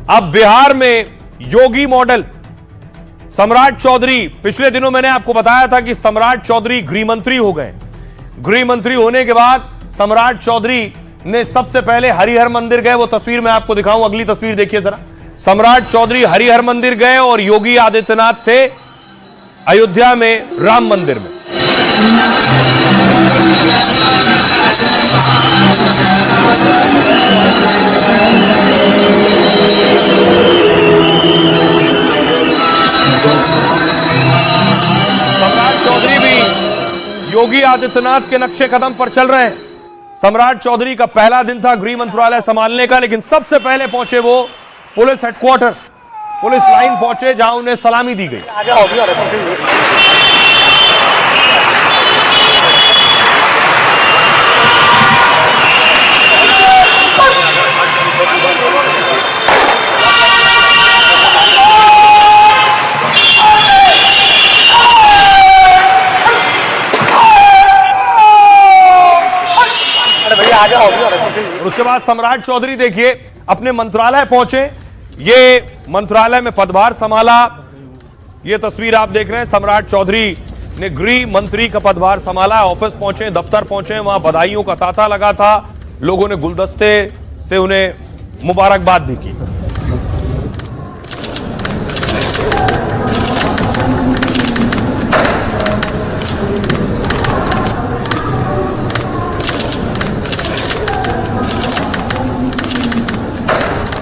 अब बिहार में योगी मॉडल, सम्राट चौधरी, पिछले दिनों मैंने आपको बताया था कि सम्राट चौधरी गृह मंत्री हो गए। गृह मंत्री होने के बाद सम्राट चौधरी ने सबसे पहले हरिहर मंदिर गए। वो तस्वीर मैं आपको दिखाऊं, अगली तस्वीर देखिए जरा। सम्राट चौधरी हरिहर मंदिर गए और योगी आदित्यनाथ थे अयोध्या में राम मंदिर में। सम्राट चौधरी भी योगी आदित्यनाथ के नक्शे कदम पर चल रहे हैं। सम्राट चौधरी का पहला दिन था गृह मंत्रालय संभालने का, लेकिन सबसे पहले पहुंचे वो पुलिस हेडक्वार्टर, पुलिस लाइन पहुंचे, जहां उन्हें सलामी दी गई। और उसके बाद सम्राट चौधरी देखिए अपने मंत्रालय पहुंचे। ये मंत्रालय में पदभार संभाला। ये तस्वीर आप देख रहे हैं, सम्राट चौधरी ने गृह मंत्री का पदभार संभाला। ऑफिस पहुंचे, दफ्तर पहुंचे, वहां बधाइयों का तांता लगा था। लोगों ने गुलदस्ते से उन्हें मुबारकबाद भी की।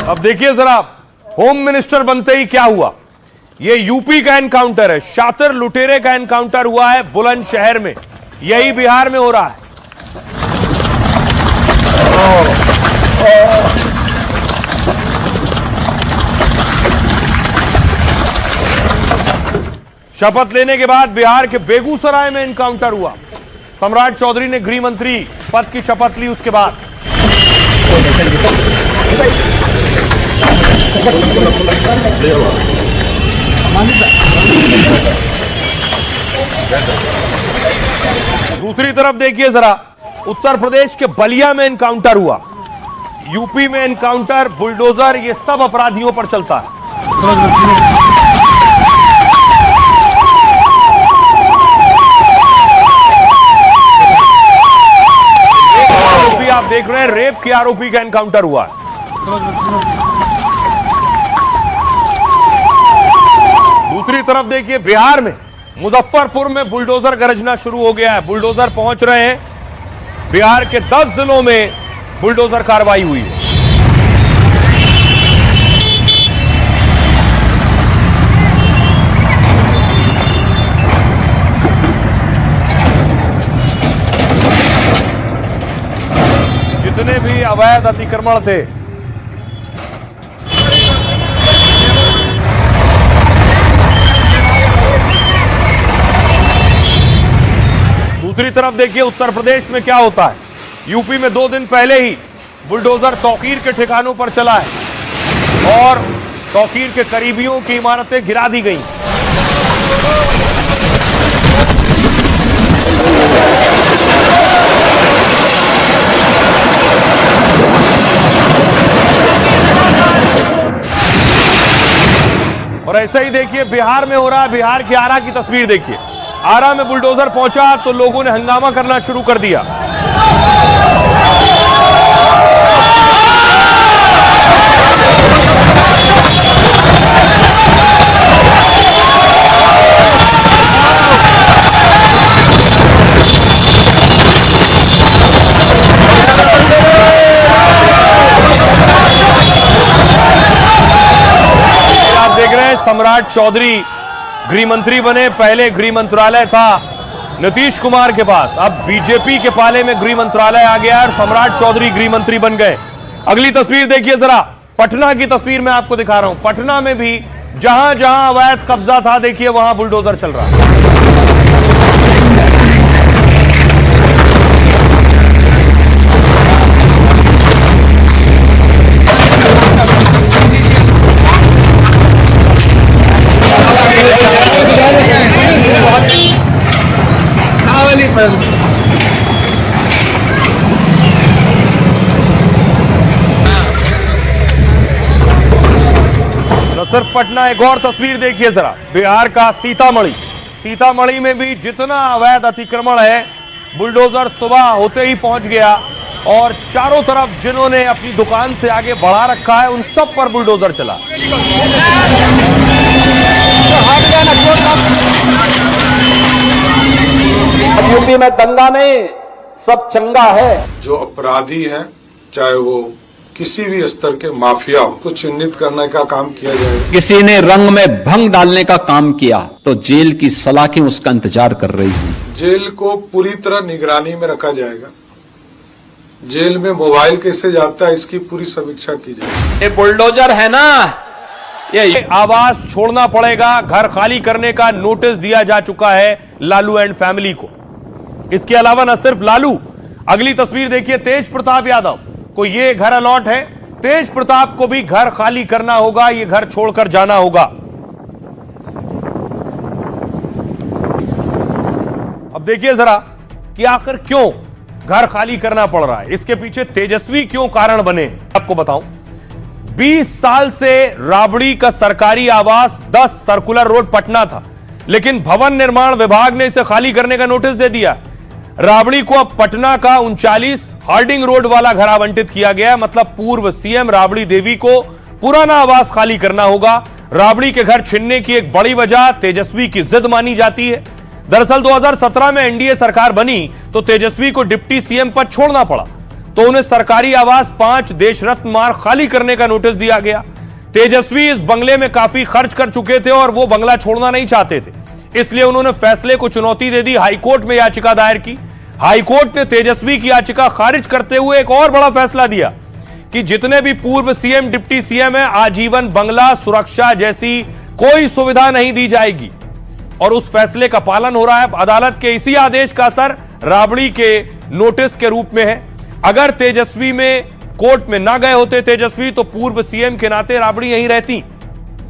अब देखिए जरा, होम मिनिस्टर बनते ही क्या हुआ। ये यूपी का एनकाउंटर है, शातिर लुटेरे का एनकाउंटर हुआ है बुलंदशहर में। यही बिहार में हो रहा है। शपथ लेने के बाद बिहार के बेगूसराय में एनकाउंटर हुआ। सम्राट चौधरी ने गृह मंत्री पद की शपथ ली। उसके बाद दूसरी तरफ देखिए जरा, उत्तर प्रदेश के बलिया में एनकाउंटर हुआ। यूपी में एनकाउंटर, बुलडोजर, ये सब अपराधियों पर चलता है। आरोपी आप देख रहे हैं, रेप के आरोपी का एनकाउंटर हुआ है। दूसरी तरफ देखिए, बिहार में मुजफ्फरपुर में बुलडोजर गरजना शुरू हो गया है। बुलडोजर पहुंच रहे हैं। बिहार के 10 जिलों में बुलडोजर कार्रवाई हुई है। जितने भी अवैध अतिक्रमण थे, दूसरी तरफ देखिए उत्तर प्रदेश में क्या होता है। यूपी में 2 दिन पहले ही बुलडोजर तौकीर के ठिकानों पर चला है और तौकीर के करीबियों की इमारतें गिरा दी गई। और ऐसा ही देखिए बिहार में हो रहा है। बिहार के आरा की तस्वीर देखिए। आरा में बुलडोजर पहुंचा तो लोगों ने हंगामा करना शुरू कर दिया। आप देख रहे हैं सम्राट चौधरी गृह मंत्री बने। पहले गृह मंत्रालय था नीतीश कुमार के पास, अब बीजेपी के पाले में गृह मंत्रालय आ गया और सम्राट चौधरी गृह मंत्री बन गए। अगली तस्वीर देखिए जरा, पटना की तस्वीर मैं आपको दिखा रहा हूं। पटना में भी जहां जहां अवैध कब्जा था, देखिए वहां बुलडोजर चल रहा है। न सिर्फ पटना, एक और तस्वीर देखिए जरा, बिहार का सीतामढ़ी। सीतामढ़ी में भी जितना अवैध अतिक्रमण है, बुलडोजर सुबह होते ही पहुंच गया और चारों तरफ जिन्होंने अपनी दुकान से आगे बढ़ा रखा है उन सब पर बुलडोजर चला। यूपी में दंगा नहीं, सब चंगा है। जो अपराधी हैं, चाहे वो किसी भी स्तर के माफिया हो, को चिन्हित करने का काम किया जाएगा। किसी ने रंग में भंग डालने का काम किया तो जेल की सलाखें उसका इंतजार कर रही हैं। जेल को पूरी तरह निगरानी में रखा जाएगा। जेल में मोबाइल कैसे जाता है, इसकी पूरी समीक्षा की जाएगी। ये बुलडोजर है ना, ये आवास छोड़ना पड़ेगा, घर खाली करने का नोटिस दिया जा चुका है लालू एंड फैमिली को। इसके अलावा न सिर्फ लालू, अगली तस्वीर देखिए, तेज प्रताप यादव को ये घर अलॉट है। तेज प्रताप को भी घर खाली करना होगा, ये घर छोड़कर जाना होगा। अब देखिए जरा कि आखिर क्यों घर खाली करना पड़ रहा है, इसके पीछे तेजस्वी क्यों कारण बने। आपको बताऊं, 20 साल से राबड़ी का सरकारी आवास 10 सर्कुलर रोड पटना था, लेकिन भवन निर्माण विभाग ने इसे खाली करने का नोटिस दे दिया। राबड़ी को अब पटना का 39 हार्डिंग रोड वाला घर आवंटित किया गया। मतलब पूर्व सीएम राबड़ी देवी को पुराना आवास खाली करना होगा। राबड़ी के घर छीनने की एक बड़ी वजह तेजस्वी की जिद मानी जाती है। दरअसल 2017 में एनडीए सरकार बनी तो तेजस्वी को डिप्टी सीएम पद छोड़ना पड़ा, तो उन्हें सरकारी आवास 5 देशरत्न मार्ग खाली करने का नोटिस दिया गया। तेजस्वी इस बंगले में काफी खर्च कर चुके थे और वो बंगला छोड़ना नहीं चाहते थे, इसलिए उन्होंने फैसले को चुनौती दे दी। हाईकोर्ट में याचिका दायर की। हाईकोर्ट ने तेजस्वी की याचिका खारिज करते हुए एक और बड़ा फैसला दिया कि जितने भी पूर्व सीएम डिप्टी सीएम है, आजीवन बंगला सुरक्षा जैसी कोई सुविधा नहीं दी जाएगी। और उस फैसले का पालन हो रहा है। अदालत के इसी आदेश का असर राबड़ी के नोटिस के रूप में है। अगर तेजस्वी में कोर्ट में ना गए होते तेजस्वी, तो पूर्व सीएम के नाते राबड़ी यहीं रहती।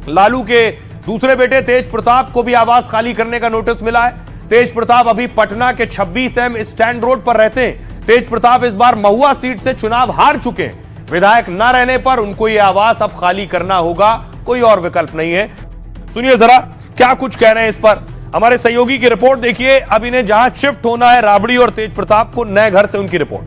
लालू के दूसरे बेटे तेज प्रताप को भी आवास खाली करने का नोटिस मिला है। तेज प्रताप अभी पटना के 26M स्टैंड रोड पर रहते हैं। तेज प्रताप इस बार महुआ सीट से चुनाव हार चुके हैं। विधायक न रहने पर उनको यह आवास अब खाली करना होगा, कोई और विकल्प नहीं है। सुनिए जरा क्या कुछ कह रहे हैं इस पर हमारे सहयोगी की रिपोर्ट देखिए। अब इन्हें जहां शिफ्ट होना है राबड़ी और तेज प्रताप को, नए घर से उनकी रिपोर्ट।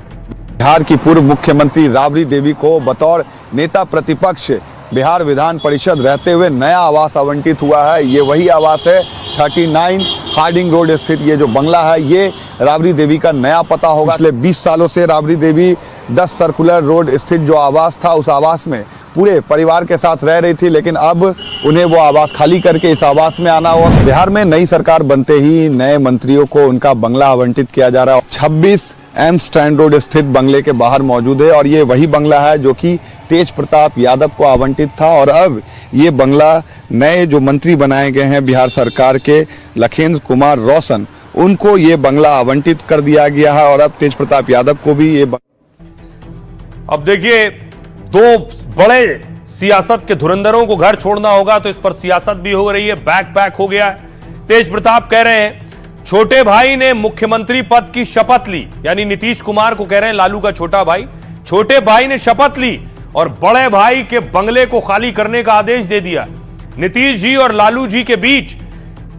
बिहार की पूर्व मुख्यमंत्री राबड़ी देवी को बतौर नेता प्रतिपक्ष बिहार विधान परिषद रहते हुए नया आवास आवंटित हुआ है। ये वही आवास है, 39 हार्डिंग रोड स्थित ये जो बंगला है, ये राबड़ी देवी का नया पता होगा। पिछले 20 सालों से राबड़ी देवी 10 सर्कुलर रोड स्थित जो आवास था, उस आवास में पूरे परिवार के साथ रह रही थी, लेकिन अब उन्हें वो आवास खाली करके इस आवास में आना हुआ। बिहार में नई सरकार बनते ही नए मंत्रियों को उनका बंगला आवंटित किया जा रहा है। 26M स्टैंड रोड स्थित बंगले के बाहर मौजूद है और ये वही बंगला है जो कि तेज प्रताप यादव को आवंटित था। और अब ये बंगला नए जो मंत्री बनाए गए हैं बिहार सरकार के, लखेंद्र कुमार रोशन, उनको ये बंगला आवंटित कर दिया गया है। और अब तेज प्रताप यादव को भी ये अब देखिए, दो बड़े सियासत के धुरंधरों को घर छोड़ना होगा, तो इस पर सियासत भी हो रही है। बैक पैक हो गया है। तेज प्रताप कह रहे हैं छोटे भाई ने मुख्यमंत्री पद की शपथ ली, यानी नीतीश कुमार को कह रहे हैं लालू का छोटा भाई, छोटे भाई ने शपथ ली और बड़े भाई के बंगले को खाली करने का आदेश दे दिया। नीतीश जी और लालू जी के बीच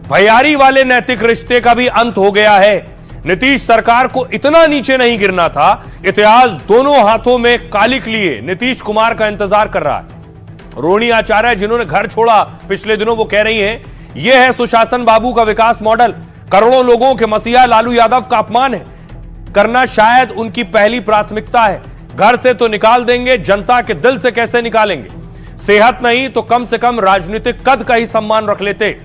भैयारी वाले नैतिक रिश्ते का भी अंत हो गया है। नीतीश सरकार को इतना नीचे नहीं गिरना था। इतिहास दोनों हाथों में कालिक लिए नीतीश कुमार का इंतजार कर रहा है। रोहिणी आचार्य जिन्होंने घर छोड़ा पिछले दिनों, वो कह रही हैं यह है सुशासन बाबू का विकास मॉडल। करोड़ों लोगों के मसीहा लालू यादव का अपमान है करना शायद उनकी पहली प्राथमिकता है। घर से तो निकाल देंगे, जनता के दिल से कैसे निकालेंगे? सेहत नहीं तो कम से कम राजनीतिक कद का ही सम्मान रख लेते।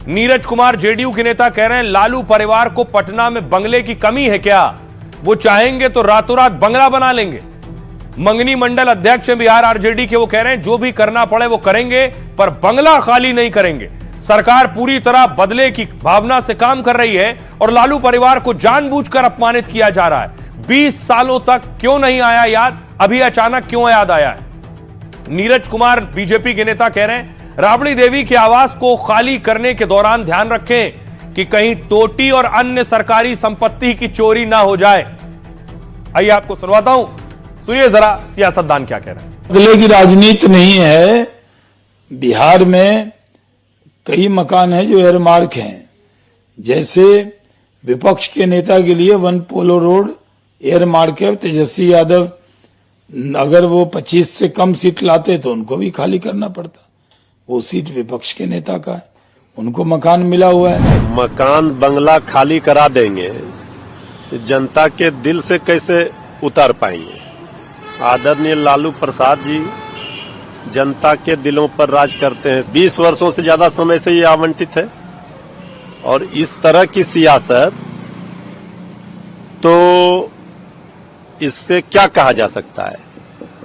नीरज कुमार जेडीयू के नेता कह रहे हैं लालू परिवार को पटना में बंगले की कमी है क्या? वो चाहेंगे तो रातों रात बंगला बना लेंगे। मंगनी मंडल अध्यक्ष बिहार आरजेडी के, वो कह रहे हैं जो भी करना पड़े वो करेंगे, पर बंगला खाली नहीं करेंगे। सरकार पूरी तरह बदले की भावना से काम कर रही है और लालू परिवार को जानबूझकर अपमानित किया जा रहा है। 20 सालों तक क्यों नहीं आया याद, अभी अचानक क्यों याद आया है? नीरज कुमार बीजेपी के नेता कह रहे हैं राबड़ी देवी के आवास को खाली करने के दौरान ध्यान रखें कि कहीं टोटी और अन्य सरकारी संपत्ति की चोरी ना हो जाए। आइए आपको सुनवाता हूं, सुनिए जरा सियासतदान क्या कह रहे हैं। बदले की राजनीति नहीं है, बिहार में कई मकान हैं जो एयरमार्क हैं, जैसे विपक्ष के नेता के लिए 1 पोलो रोड एयरमार्क है। तेजस्वी यादव अगर वो 25 से कम सीट लाते तो उनको भी खाली करना पड़ता। वो सीट विपक्ष के नेता का है, उनको मकान मिला हुआ है। मकान बंगला खाली करा देंगे, जनता के दिल से कैसे उतर पाएंगे? आदरणीय लालू प्रसाद जी जनता के दिलों पर राज करते हैं। 20 वर्षों से ज्यादा समय से ये आवंटित है और इस तरह की सियासत, तो इससे क्या कहा जा सकता है?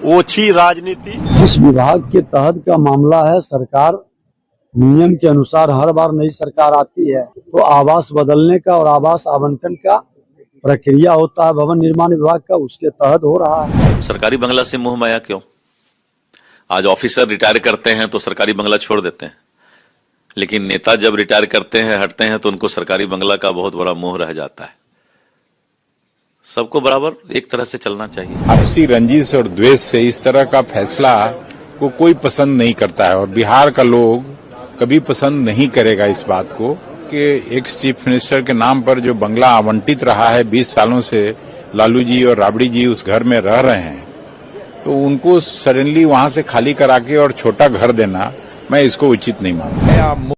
ओछी राजनीति। जिस विभाग के तहत का मामला है, सरकार नियम के अनुसार हर बार नई सरकार आती है तो आवास बदलने का और आवास आवंटन का प्रक्रिया होता है भवन निर्माण विभाग का, उसके तहत हो रहा है। सरकारी बंगला से मुंह माया क्यों? आज ऑफिसर रिटायर करते हैं तो सरकारी बंगला छोड़ देते हैं, लेकिन नेता जब रिटायर करते हैं, हटते हैं, तो उनको सरकारी बंगला का बहुत बड़ा मोह रह जाता है। सबको बराबर एक तरह से चलना चाहिए। आपसी रंजिश और द्वेष से इस तरह का फैसला को कोई पसंद नहीं करता है और बिहार का लोग कभी पसंद नहीं करेगा इस बात को कि एक्स चीफ मिनिस्टर के नाम पर जो बंगला आवंटित रहा है 20 सालों से, लालू जी और राबड़ी जी उस घर में रह रहे हैं, तो उनको सडनली वहां से खाली करा के और छोटा घर देना, मैं इसको उचित नहीं मानता।